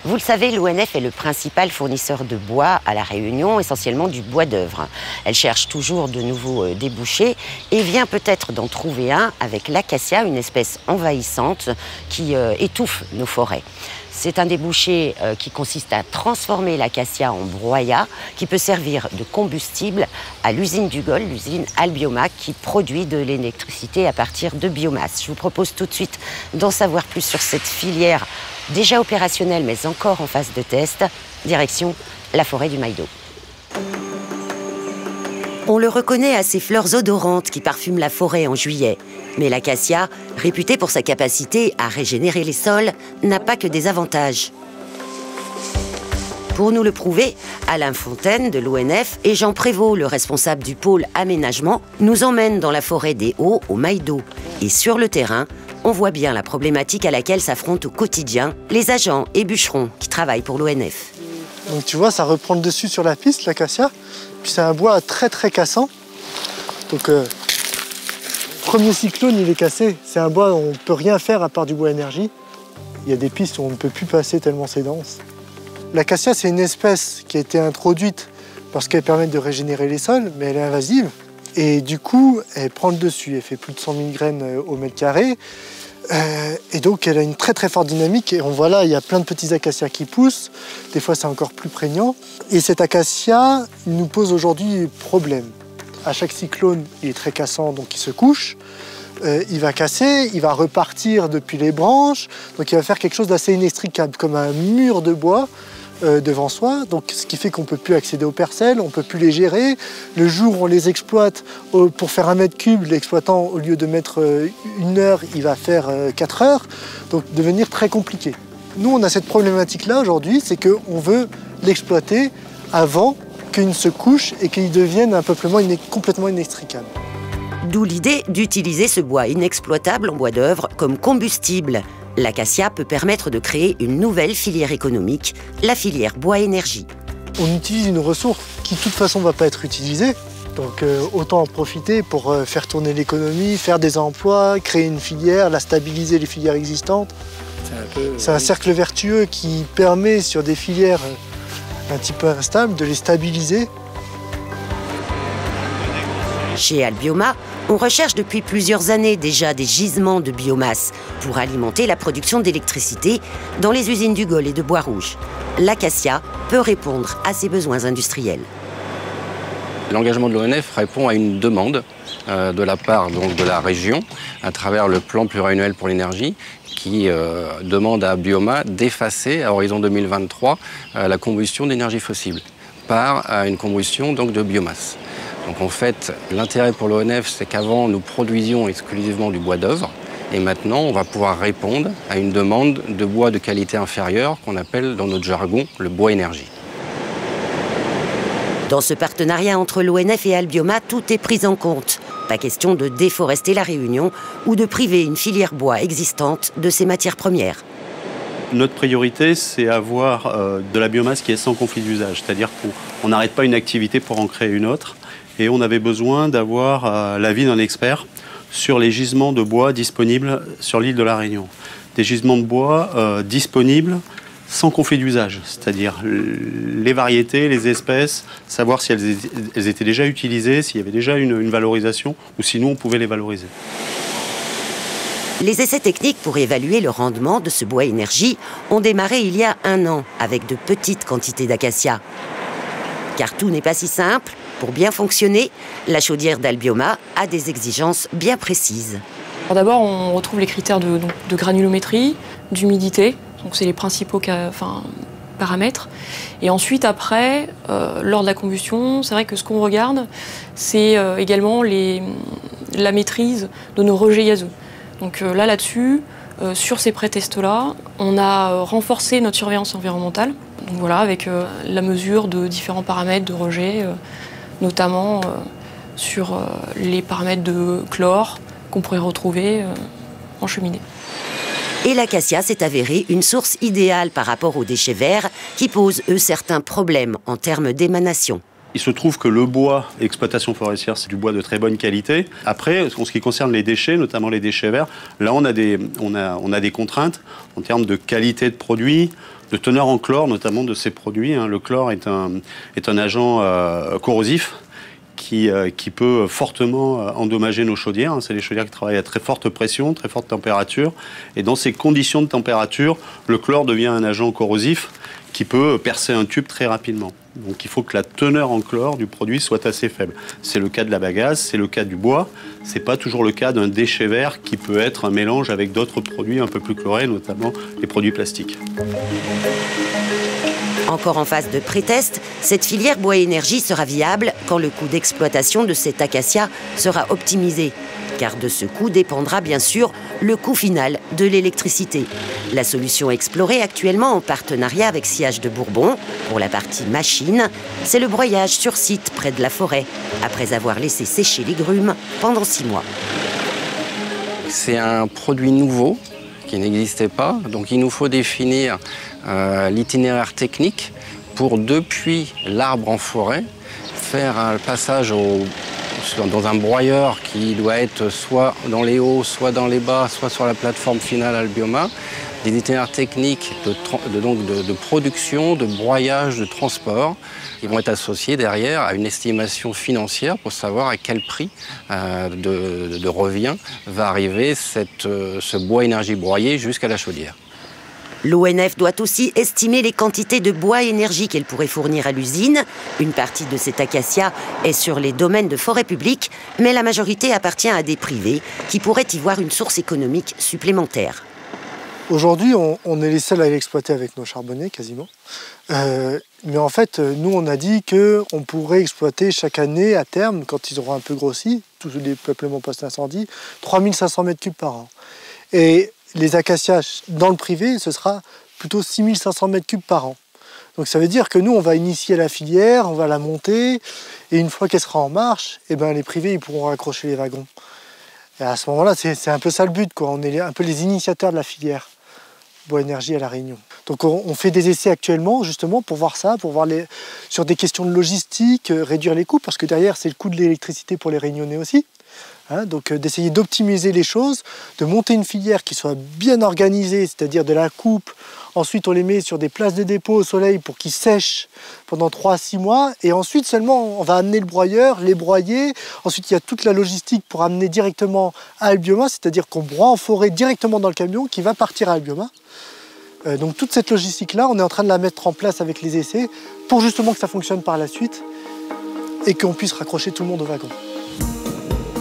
Vous le savez, l'ONF est le principal fournisseur de bois à La Réunion, essentiellement du bois d'œuvre. Elle cherche toujours de nouveaux débouchés et vient peut-être d'en trouver un avec l'acacia, une espèce envahissante qui étouffe nos forêts. C'est un débouché qui consiste à transformer l'acacia en broyat, qui peut servir de combustible à l'usine du Gol, l'usine Albioma, qui produit de l'électricité à partir de biomasse. Je vous propose tout de suite d'en savoir plus sur cette filière déjà opérationnelle, mais encore en phase de test. Direction la forêt du Maïdo. On le reconnaît à ses fleurs odorantes qui parfument la forêt en juillet. Mais l'acacia, réputée pour sa capacité à régénérer les sols, n'a pas que des avantages. Pour nous le prouver, Alain Fontaine de l'ONF et Jean Prévost, le responsable du pôle aménagement, nous emmènent dans la forêt des Hauts au Maïdo. Et sur le terrain, on voit bien la problématique à laquelle s'affrontent au quotidien les agents et bûcherons qui travaillent pour l'ONF. Donc tu vois, ça reprend le dessus sur la piste, l'acacia. Puis c'est un bois très cassant. Donc premier cyclone, il est cassé. C'est un bois où on ne peut rien faire à part du bois énergie. Il y a des pistes où on ne peut plus passer tellement c'est dense. L'acacia, c'est une espèce qui a été introduite parce qu'elle permet de régénérer les sols, mais elle est invasive. Et du coup, elle prend le dessus. Elle fait plus de 100 000 graines au mètre carré. Et donc, elle a une très forte dynamique. Et on voit là, il y a plein de petits acacias qui poussent. Des fois, c'est encore plus prégnant. Et cet acacia, il nous pose aujourd'hui problème. À chaque cyclone, il est très cassant, donc il se couche. Il va casser, il va repartir depuis les branches. Donc, il va faire quelque chose d'assez inextricable, comme un mur de bois devant soi. Donc, ce qui fait qu'on ne peut plus accéder aux parcelles, on ne peut plus les gérer. Le jour où on les exploite, pour faire 1 mètre cube, l'exploitant, au lieu de mettre 1 heure, il va faire 4 heures. Donc, devenir très compliqué. Nous, on a cette problématique-là aujourd'hui, c'est qu'on veut l'exploiter avant qu'il ne se couche et qu'il devienne un peuplement complètement inextricable. D'où l'idée d'utiliser ce bois inexploitable en bois d'œuvre comme combustible. L'acacia peut permettre de créer une nouvelle filière économique, la filière bois-énergie. On utilise une ressource qui de toute façon ne va pas être utilisée. Donc autant en profiter pour faire tourner l'économie, faire des emplois, créer une filière, la stabiliser les filières existantes. C'est un cercle vertueux qui permet sur des filières un petit peu instables de les stabiliser. Chez Albioma, on recherche depuis plusieurs années déjà des gisements de biomasse pour alimenter la production d'électricité dans les usines du Gol et de Bois-Rouge. L'acacia peut répondre à ces besoins industriels. L'engagement de l'ONF répond à une demande de la part donc, de la région à travers le plan pluriannuel pour l'énergie qui demande à Albioma d'effacer à horizon 2023 la combustion d'énergie fossile par une combustion donc, de biomasse. Donc en fait, l'intérêt pour l'ONF, c'est qu'avant, nous produisions exclusivement du bois d'œuvre. Et maintenant, on va pouvoir répondre à une demande de bois de qualité inférieure qu'on appelle dans notre jargon le bois énergie. Dans ce partenariat entre l'ONF et Albioma, tout est pris en compte. Pas question de déforester la Réunion ou de priver une filière bois existante de ses matières premières. Notre priorité, c'est avoir de la biomasse qui est sans conflit d'usage. C'est-à-dire qu'on n'arrête pas une activité pour en créer une autre. Et on avait besoin d'avoir l'avis d'un expert sur les gisements de bois disponibles sur l'île de la Réunion. Des gisements de bois disponibles sans conflit d'usage, c'est-à-dire les variétés, les espèces, savoir si elles étaient déjà utilisées, s'il y avait déjà une valorisation, ou sinon on pouvait les valoriser. Les essais techniques pour évaluer le rendement de ce bois énergie ont démarré il y a 1 an avec de petites quantités d'acacia. Car tout n'est pas si simple. Pour bien fonctionner, la chaudière d'Albioma a des exigences bien précises. D'abord, on retrouve les critères de granulométrie, d'humidité, donc c'est les principaux paramètres. Et ensuite, après, lors de la combustion, c'est vrai que ce qu'on regarde, c'est également la maîtrise de nos rejets gazeux. Donc là-dessus, sur ces pré-tests-là, on a renforcé notre surveillance environnementale. Donc voilà, avec la mesure de différents paramètres de rejet, notamment sur les paramètres de chlore qu'on pourrait retrouver en cheminée. Et l'acacia s'est avérée une source idéale par rapport aux déchets verts qui posent, eux, certains problèmes en termes d'émanation. Il se trouve que le bois, exploitation forestière, c'est du bois de très bonne qualité. Après, en ce qui concerne les déchets, notamment les déchets verts, là on a des contraintes en termes de qualité de produit, de teneur en chlore, notamment de ces produits. Le chlore est un agent corrosif qui peut fortement endommager nos chaudières. C'est des chaudières qui travaillent à très forte pression, très forte température. Et dans ces conditions de température, le chlore devient un agent corrosif qui peut percer un tube très rapidement. Donc il faut que la teneur en chlore du produit soit assez faible. C'est le cas de la bagasse, c'est le cas du bois. C'est pas toujours le cas d'un déchet vert qui peut être un mélange avec d'autres produits un peu plus chlorés, notamment les produits plastiques. Encore en phase de pré-test, cette filière bois énergie sera viable quand le coût d'exploitation de cet acacia sera optimisé. Car de ce coût dépendra bien sûr le coût final de l'électricité. La solution explorée actuellement en partenariat avec Sillage de Bourbon, pour la partie machine, c'est le broyage sur site près de la forêt, après avoir laissé sécher les grumes pendant 6 mois. C'est un produit nouveau qui n'existait pas, donc il nous faut définir l'itinéraire technique pour, depuis l'arbre en forêt, faire un passage dans un broyeur qui doit être soit dans les hauts, soit dans les bas, soit sur la plateforme finale Albioma, des itinéraires techniques de production, de broyage, de transport, qui vont être associés derrière à une estimation financière pour savoir à quel prix de revient va arriver ce bois énergie broyé jusqu'à la chaudière. L'ONF doit aussi estimer les quantités de bois énergie qu'elle pourrait fournir à l'usine. Une partie de cet acacia est sur les domaines de forêt publique, mais la majorité appartient à des privés qui pourraient y voir une source économique supplémentaire. Aujourd'hui, on est les seuls à l'exploiter avec nos charbonniers, quasiment. Mais en fait, nous, on a dit qu'on pourrait exploiter chaque année, à terme, quand ils auront un peu grossi, tous les peuplements post-incendie, 3500 m3 par an. Et les acacias dans le privé, ce sera plutôt 6500 m3 par an. Donc ça veut dire que nous, on va initier la filière, on va la monter, et une fois qu'elle sera en marche, eh ben, les privés ils pourront raccrocher les wagons. Et à ce moment-là, c'est un peu ça le but, quoi. On est un peu les initiateurs de la filière bois énergie à La Réunion. Donc on fait des essais actuellement, justement, pour voir ça, pour voir sur des questions de logistique, réduire les coûts, parce que derrière, c'est le coût de l'électricité pour les Réunionnais aussi. Donc d'essayer d'optimiser les choses, de monter une filière qui soit bien organisée, c'est-à-dire de la coupe. Ensuite, on les met sur des places de dépôt au soleil pour qu'ils sèchent pendant 3 à 6 mois. Et ensuite seulement, on va amener le broyeur, les broyer. Ensuite, il y a toute la logistique pour amener directement à Albioma, c'est-à-dire qu'on broie en forêt directement dans le camion qui va partir à Albioma. Donc toute cette logistique-là, on est en train de la mettre en place avec les essais pour justement que ça fonctionne par la suite et qu'on puisse raccrocher tout le monde au wagon.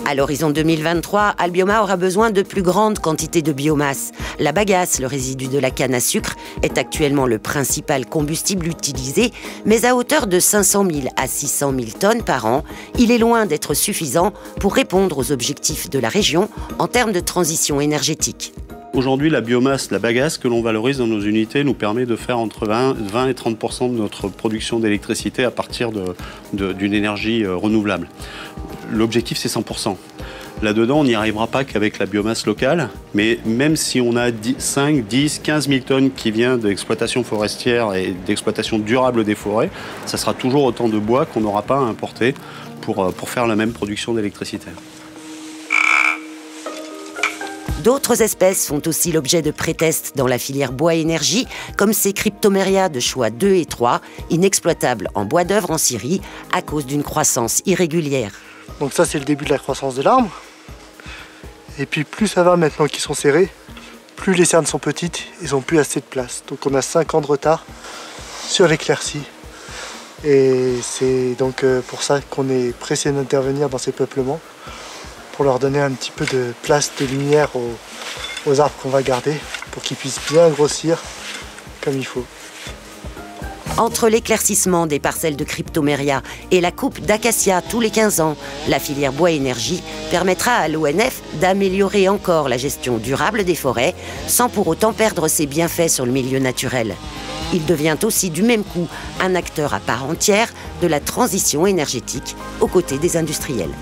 À l'horizon 2023, Albioma aura besoin de plus grandes quantités de biomasse. La bagasse, le résidu de la canne à sucre, est actuellement le principal combustible utilisé, mais à hauteur de 500 000 à 600 000 tonnes par an, il est loin d'être suffisant pour répondre aux objectifs de la région en termes de transition énergétique. Aujourd'hui, la biomasse, la bagasse que l'on valorise dans nos unités nous permet de faire entre 20 et 30% de notre production d'électricité à partir d'une énergie renouvelable. L'objectif, c'est 100%. Là-dedans, on n'y arrivera pas qu'avec la biomasse locale, mais même si on a 5, 10, 15 000 tonnes qui vient d'exploitation forestière et d'exploitation durable des forêts, ça sera toujours autant de bois qu'on n'aura pas à importer pour faire la même production d'électricité. D'autres espèces font aussi l'objet de pré-tests dans la filière bois énergie, comme ces Cryptomeria de choix 2 et 3, inexploitables en bois d'œuvre en Syrie à cause d'une croissance irrégulière. Donc ça, c'est le début de la croissance de l'arbre. Et puis plus ça va maintenant qu'ils sont serrés, plus les cernes sont petites, ils n'ont plus assez de place. Donc on a 5 ans de retard sur l'éclaircie. Et c'est donc pour ça qu'on est pressé d'intervenir dans ces peuplements, pour leur donner un petit peu de place, de lumière aux arbres qu'on va garder, pour qu'ils puissent bien grossir comme il faut. Entre l'éclaircissement des parcelles de Cryptomeria et la coupe d'acacia tous les 15 ans, la filière bois énergie permettra à l'ONF d'améliorer encore la gestion durable des forêts sans pour autant perdre ses bienfaits sur le milieu naturel. Il devient aussi du même coup un acteur à part entière de la transition énergétique aux côtés des industriels.